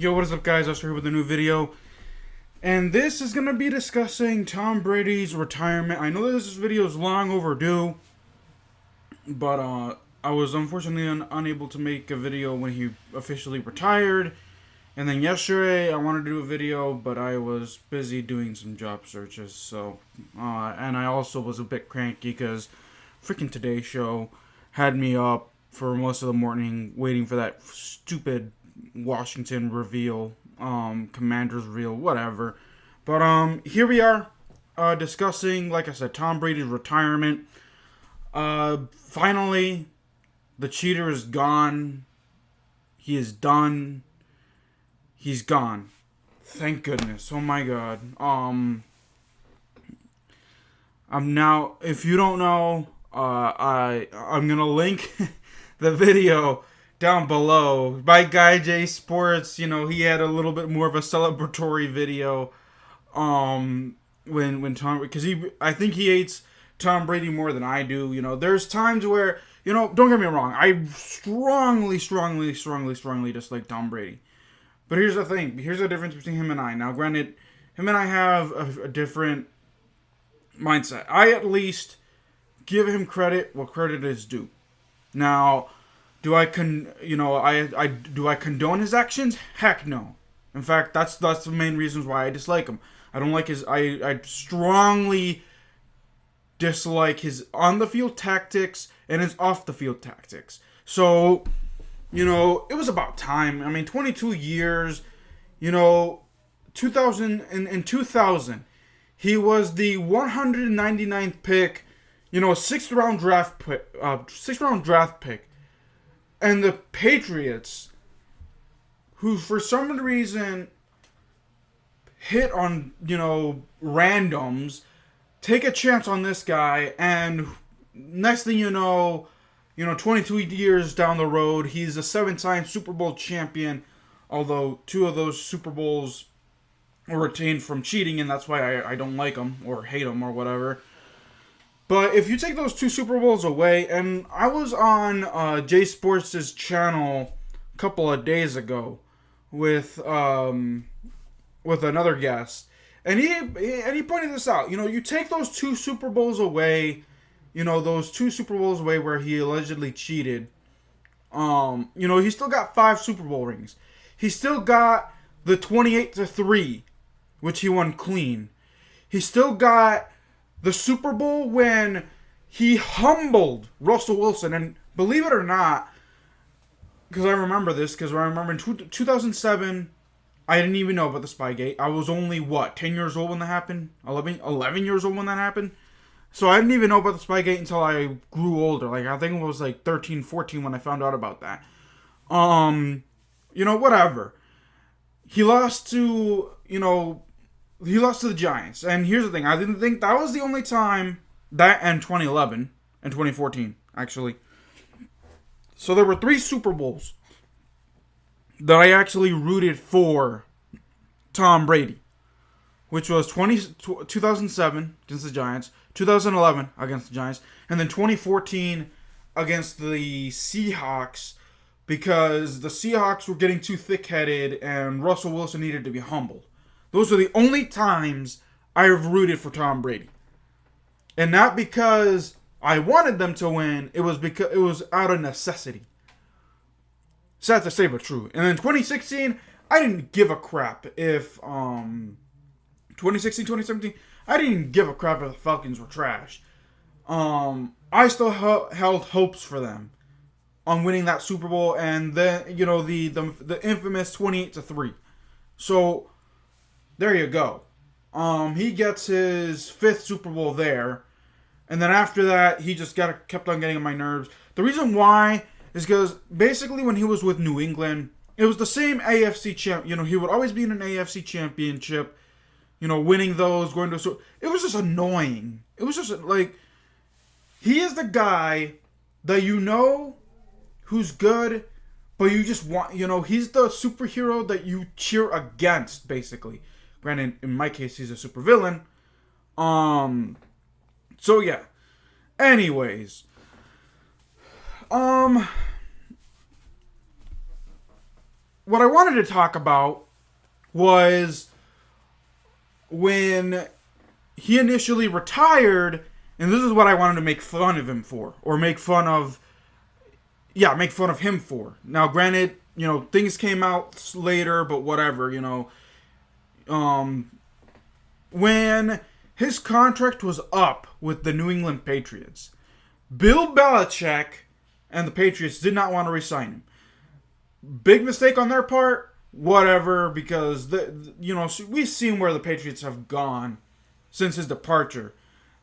Yo, what is up, guys? Usher here with a new video. And this is going to be discussing Tom Brady's retirement. I know this video is long overdue, but I was unfortunately unable to make a video when he officially retired. And then yesterday, I wanted to do a video, but I was busy doing some job searches. So, and I also was a bit cranky because freaking Today Show had me up for most of the morning waiting for that stupid Washington reveal, Commanders reveal, whatever. But here we are, discussing, like I said, Tom Brady's retirement. Finally, the cheater is gone. He is done. He's gone. Thank goodness. Oh my God. I'm now, if you don't know, I'm gonna link the video down below. My guy J Sports, he had a little bit more of a celebratory video. When Tom, because I think he hates Tom Brady more than I do. There's times where, don't get me wrong, I strongly dislike Tom Brady. But here's the thing. Here's the difference between him and I. Now, granted, him and I have a different mindset. I at least give him credit what credit is due. Now, do I condone his actions? Heck no. In fact, that's the main reasons why I dislike him. I don't like his. I strongly dislike his on the field tactics and his off the field tactics. So, it was about time. I mean, 22 years. 2000 in 2000, he was the 199th pick. Sixth round draft pick. And the Patriots, who for some reason hit on, randoms, take a chance on this guy, and next thing you know, 22 years down the road, he's a 7-time Super Bowl champion, although 2 of those Super Bowls were retained from cheating, and that's why I don't like him, or hate him, or whatever. But if you take those 2 Super Bowls away, and I was on Jay Sports' channel a couple of days ago with another guest, and he pointed this out. You take those 2 Super Bowls away, those 2 Super Bowls away where he allegedly cheated. He still got 5 Super Bowl rings. He still got the 28-3, which he won clean. He still got the Super Bowl when he humbled Russell Wilson. And believe it or not, because I remember this, because I remember in 2007, I didn't even know about the Spygate. I was only, 10 years old when that happened? 11 years old when that happened? So I didn't even know about the Spygate until I grew older. I think it was 13, 14 when I found out about that. Whatever. He lost to, he lost to the Giants. And here's the thing. I didn't think that was the only time, that and 2011 and 2014, actually. So there were 3 Super Bowls that I actually rooted for Tom Brady, which was 2007 against the Giants, 2011 against the Giants, and then 2014 against the Seahawks, because the Seahawks were getting too thick-headed and Russell Wilson needed to be humbled. Those are the only times I have rooted for Tom Brady. And not because I wanted them to win, it was because it was out of necessity. Sad to say, but true. And then 2016, I didn't give a crap if 2016, 2017, I didn't give a crap if the Falcons were trash. I still held hopes for them on winning that Super Bowl, and then the infamous 28-3. So there you go. He gets his 5th Super Bowl there, and then after that, he just kept on getting on my nerves. The reason why is because basically when he was with New England, it was the same AFC champ. He would always be in an AFC championship, winning those, going to it was just annoying. It was just he is the guy that who's good, but you just want, he's the superhero that you cheer against, basically. Granted, in my case, he's a supervillain. So yeah. Anyways. what I wanted to talk about was when he initially retired, and this is what I wanted to make fun of him for, or make fun of him for. Now, granted, things came out later, but whatever, when his contract was up with the New England Patriots, Bill Belichick and the Patriots did not want to re-sign him. Big mistake on their part, whatever, because we've seen where the Patriots have gone since his departure.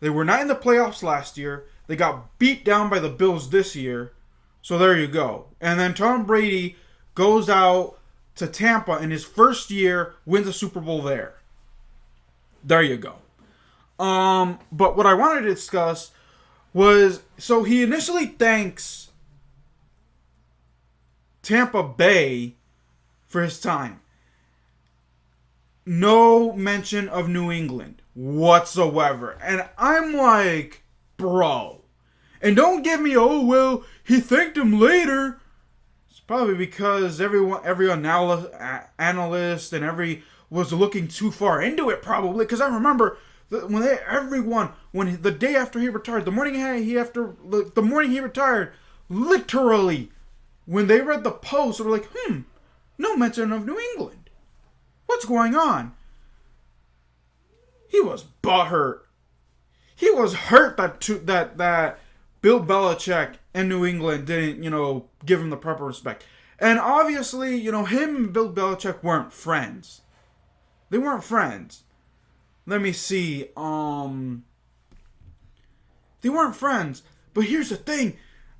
They were not in the playoffs last year. They got beat down by the Bills this year. So there you go. And then Tom Brady goes out to Tampa in his first year, wins a Super Bowl there. There you go. But what I wanted to discuss was, so he initially thanks Tampa Bay for his time. No mention of New England whatsoever. And I'm like, bro. And don't give me, oh, well, he thanked him later. It's probably because every analyst and every was looking too far into it, probably. Because I remember when the day after he retired, the morning he retired, literally, when they read the post, they were like, no mention of New England. What's going on? He was butthurt. He was hurt that Bill Belichick and New England didn't, give him the proper respect. And obviously, him and Bill Belichick weren't friends. They weren't friends. Let me see. They weren't friends. But here's the thing.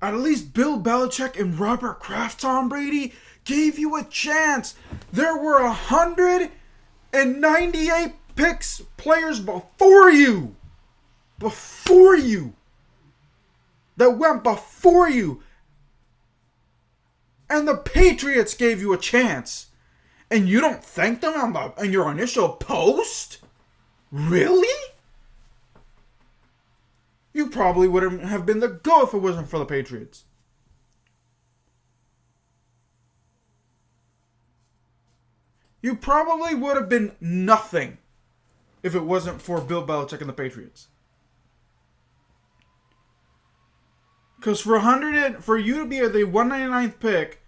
At least Bill Belichick and Robert Kraft, Tom Brady, gave you a chance. There were 198 players before you. That went before you. And the Patriots gave you a chance. And you don't thank them on your initial post? Really? You probably wouldn't have been the go if it wasn't for the Patriots. You probably would have been nothing if it wasn't for Bill Belichick and the Patriots. Because for you to be the 199th pick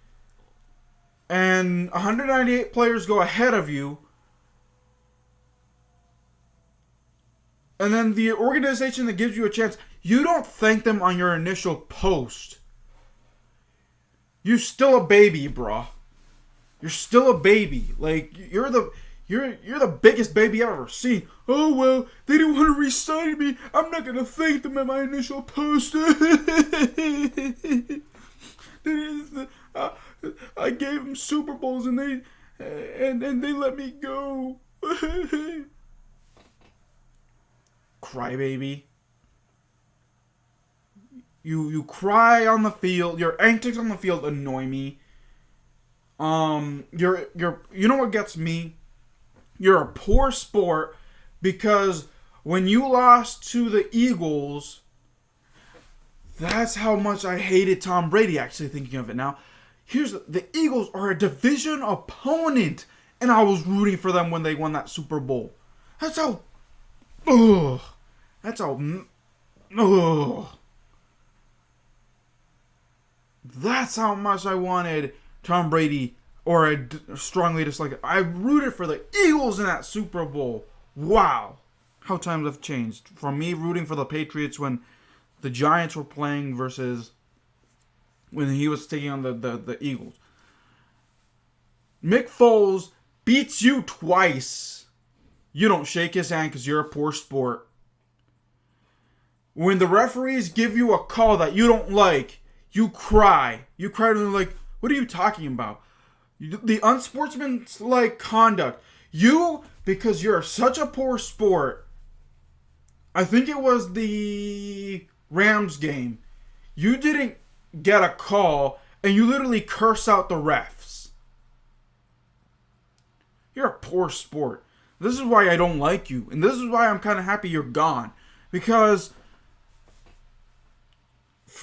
and 198 players go ahead of you, and then the organization that gives you a chance, you don't thank them on your initial post. You're still a baby, bro. You're still a baby. Like, you're the biggest baby I've ever seen. Oh, well, they didn't want to re-sign me. I'm not going to thank them at my initial post. I gave them Super Bowls and they let me go. Crybaby. You cry on the field. Your antics on the field annoy me. You know what gets me? You're a poor sport because when you lost to the Eagles, that's how much I hated Tom Brady, actually thinking of it now. The Eagles are a division opponent, and I was rooting for them when they won that Super Bowl. That's how That's how much I wanted Tom Brady, or I strongly disliked it. I rooted for the Eagles in that Super Bowl. Wow. How times have changed. From me rooting for the Patriots when the Giants were playing versus when he was taking on the Eagles. Mick Foles beats you twice. You don't shake his hand because you're a poor sport. When the referees give you a call that you don't like, you cry. You cry to them like, what are you talking about? The unsportsmanlike conduct. You, because you're such a poor sport, I think it was the Rams game, you didn't get a call and you literally curse out the refs. You're a poor sport. This is why I don't like you. And this is why I'm kind of happy you're gone. Because,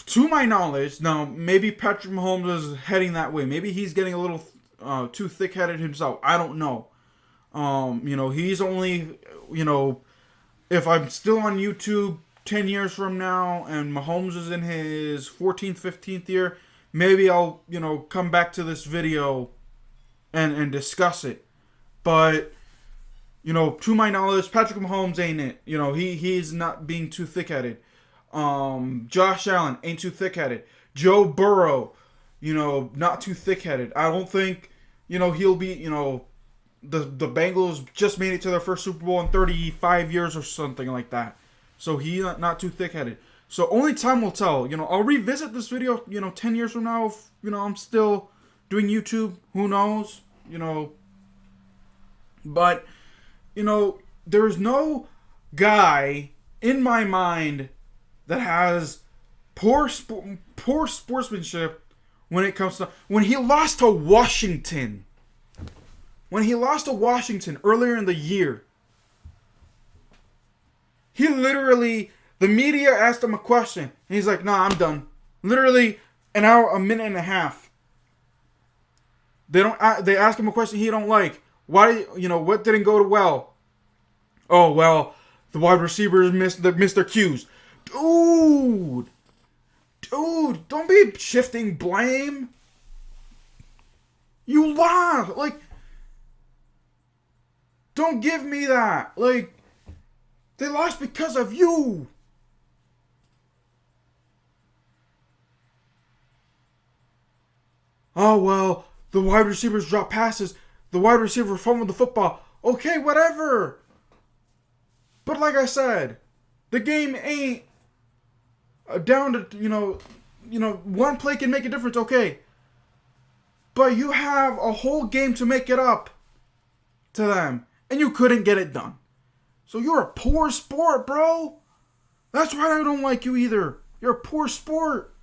to my knowledge, now maybe Patrick Mahomes is heading that way. Maybe he's getting a little too thick-headed himself. I don't know. He's only, if I'm still on YouTube 10 years from now and Mahomes is in his 14th, 15th year, maybe I'll, come back to this video and discuss it. But, to my knowledge, Patrick Mahomes ain't it. He's not being too thick-headed. Josh Allen ain't too thick-headed. Joe Burrow, not too thick-headed. I don't think, he'll be, the Bengals just made it to their first Super Bowl in 35 years or something like that. So he's not too thick-headed. So only time will tell. I'll revisit this video, 10 years from now if, I'm still doing YouTube. Who knows? But, there's no guy in my mind that has poor sportsmanship when it comes to... When he lost to Washington... earlier in the year, he literally, the media asked him a question, and he's like, "Nah, I'm done." Literally an hour, a minute and a half. They ask him a question he don't like. Why? What didn't go well? Oh well, the wide receivers missed their cues. Dude, don't be shifting blame. You lost, Don't give me that. They lost because of you. Oh, well, the wide receivers dropped passes. The wide receiver fumbled the football. Okay, whatever. But like I said, the game ain't down to, one play can make a difference, okay. But you have a whole game to make it up to them. And you couldn't get it done. So you're a poor sport, bro. That's why I don't like you either. You're a poor sport.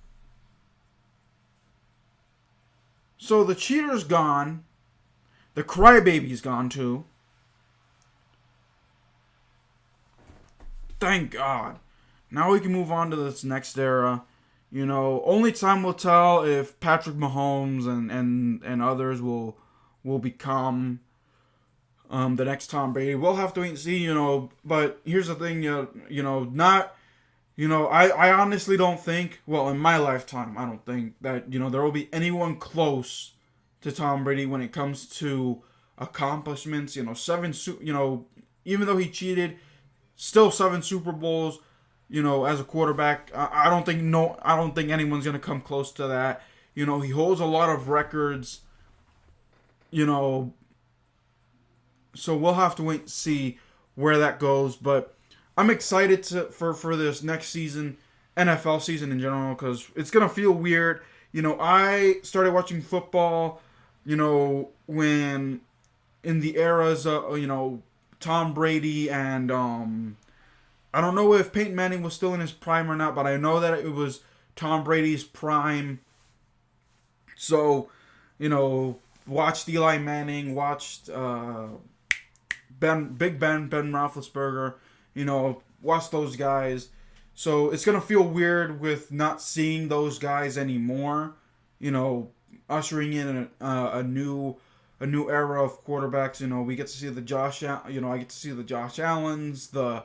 So the cheater's gone. The crybaby's gone too. Thank God. Now we can move on to this next era. Only time will tell if Patrick Mahomes and others will become the next Tom Brady. We'll have to wait and see, but here's the thing, I honestly don't think, well, in my lifetime, I don't think that, there will be anyone close to Tom Brady when it comes to accomplishments, even though he cheated, still 7 Super Bowls, as a quarterback. I don't think anyone's going to come close to that. He holds a lot of records, so we'll have to wait and see where that goes. But I'm excited for this next season, NFL season in general, because it's going to feel weird. I started watching football, when in the eras of, Tom Brady and, I don't know if Peyton Manning was still in his prime or not, but I know that it was Tom Brady's prime. So, watched Eli Manning, watched Big Ben Roethlisberger, watch those guys. So it's gonna feel weird with not seeing those guys anymore. Ushering in a new era of quarterbacks. We get to see the I get to see the Josh Allens, the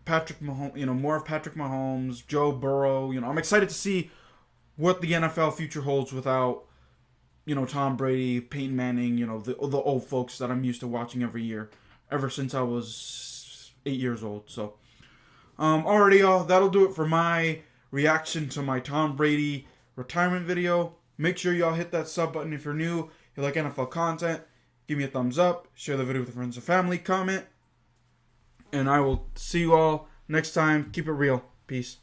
Patrick Mahomes. More of Patrick Mahomes, Joe Burrow. I'm excited to see what the NFL future holds without Tom Brady, Peyton Manning, the old folks that I'm used to watching every year, ever since I was 8 years old. So, alrighty, y'all, that'll do it for my reaction to my Tom Brady retirement video. Make sure y'all hit that sub button if you're new. You like NFL content, give me a thumbs up, share the video with friends and family, comment, and I will see you all next time. Keep it real. Peace.